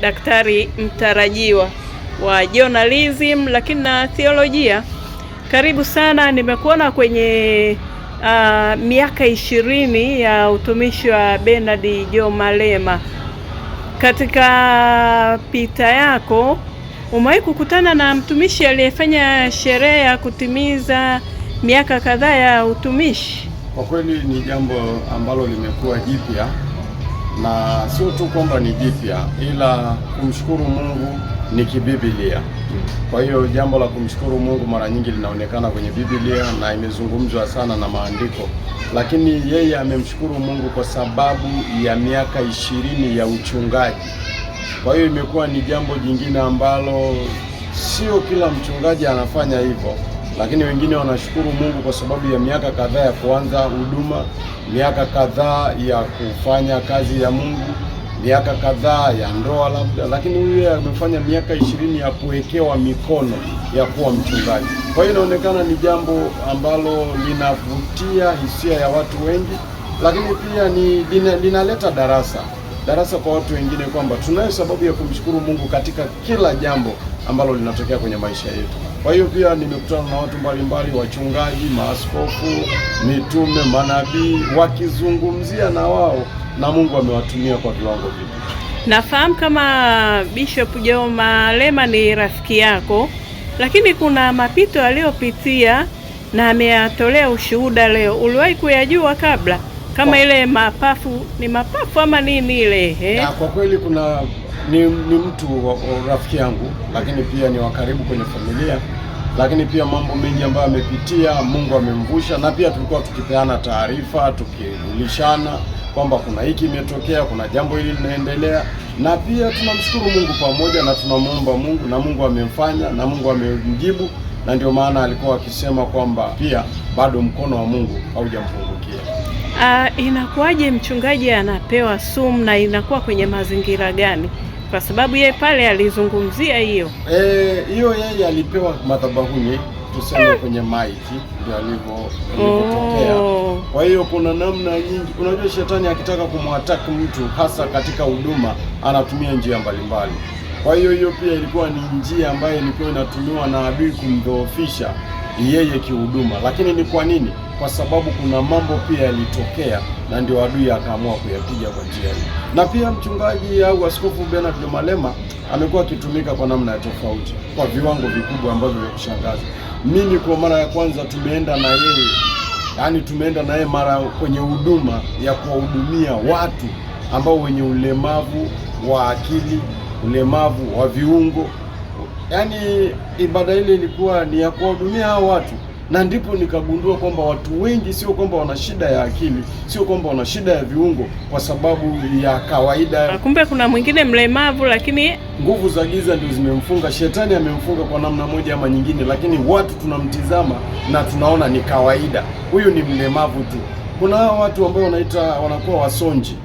Daktari mtarajiwa wa journalism lakini na theolojia. Karibu sana, nimekuona kwenye miaka 20 ya utumishi wa Bernard Jo Malema. Katika pita yako umewahi kukutana na mtumishi aliyefanya sherehe ya kutimiza miaka kadhaa ya utumishi? Kwa kweli ni jambo ambalo limekuwa jipya, na sio tu kwamba ni jipya, ila kumshukuru Mungu ni kibiblia. Kwa hiyo jambo la kumshukuru Mungu mara nyingi linaonekana kwenye Biblia na imezungumzwa sana na maandiko, lakini yeye amemshukuru Mungu kwa sababu ya miaka 20 ya uchungaji. Kwa hiyo imekuwa ni jambo jingine ambalo sio kila mchungaji anafanya hivyo, lakini wengine wanashukuru Mungu kwa sababu ya miaka kadhaa ya kuanza huduma, miaka kadhaa ya kufanya kazi ya Mungu, miaka kadhaa ya ndoa labda, lakini huyu amefanya miaka 20 ya kuwekewa mikono ya kuwa mchungaji. Kwa hiyo inaonekana ni jambo ambalo linavutia hisia ya watu wengi, lakini pia linaleta darasa kwa watu wengine kwamba tunayo sababu ya kumshukuru Mungu katika kila jambo ambalo linatokea kwenye maisha yetu. Kwa hiyo pia nimekutana na watu mbalimbali, wachungaji, maaskofu, mitume, manabii, wakizungumzia na wao, na Mungu amewatumia kwa viwango vipi. Nafahamu kama Bishop Jo Malema ni rafiki yako, lakini kuna mapito aliyopitia na ameyatolea ushuhuda leo. Uliwahi kuyajua kabla? Kama ile mapafu, ni mapafu ama nini ile? Kwa kweli ni mtu wa rafiki yangu, lakini pia ni wa karibu kwenye familia, lakini pia mambo mengi ambayo amepitia Mungu amemvusha, na pia tulikuwa tukipeana taarifa, tukijulishana kwamba kuna hiki imetokea, kuna jambo hili linaendelea, na pia tunamshukuru Mungu pamoja na tunamuomba Mungu, na Mungu amemfanya na Mungu amemjibu, na ndio maana alikuwa akisema kwamba pia bado mkono wa Mungu haujampungukia. Inakuwaje mchungaji anapewa sumu na inakuwa kwenye mazingira gani? Kwa sababu yeye pale alizungumzia hiyo. Yeye alipewa madhabahuni, tuseme kwenye maiki, ndio alivyotokea. Kwa hiyo kuna namna nyingi. Unajua shetani akitaka kumwataka mtu hasa katika huduma anatumia njia mbalimbali. Kwa hiyo pia ilikuwa ni njia ambayo ilikuwa inatumiwa na adui kumdhoofisha yeye kihuduma. Lakini ni kwa nini? Kwa sababu kuna mambo pia yalitokea, na ndio adui akaamua kuyapiga kwa njia hii. Na pia mchungaji au askofu Bernard Jo Malema amekuwa akitumika kwa namna ya tofauti, kwa viwango vikubwa ambavyo vya kushangaza. Mimi kwa mara ya kwanza tumeenda na yeye mara kwenye huduma ya kuwahudumia watu ambao wenye ulemavu wa akili, ulemavu wa viungo. Ibada ile ilikuwa ni ya kuwahudumia hao watu, na ndipo nikagundua kwamba watu wengi sio kwamba wana shida ya akili, sio kwamba wana shida ya viungo kwa sababu ya kawaida. Kumbe kuna mwingine mlemavu, lakini nguvu za giza ndio zimemfunga, shetani amemfunga kwa namna moja ama nyingine, lakini watu tunamtizama na tunaona ni kawaida, huyu ni mlemavu tu. Kuna hao watu ambao wanakuwa wasonji.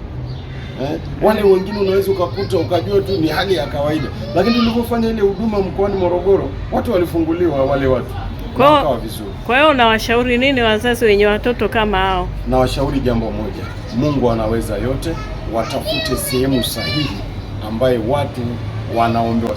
Wale wengine unaweza ukakuta ukajua tu ni hali ya kawaida, lakini tulipofanya ile huduma mkoani Morogoro, watu walifunguliwa, wale watu wakawa vizuri. Kwa hiyo unawashauri nini wazazi wenye watoto kama hao? Nawashauri jambo moja, Mungu anaweza yote, watafute sehemu sahihi ambaye watu wanaombewa.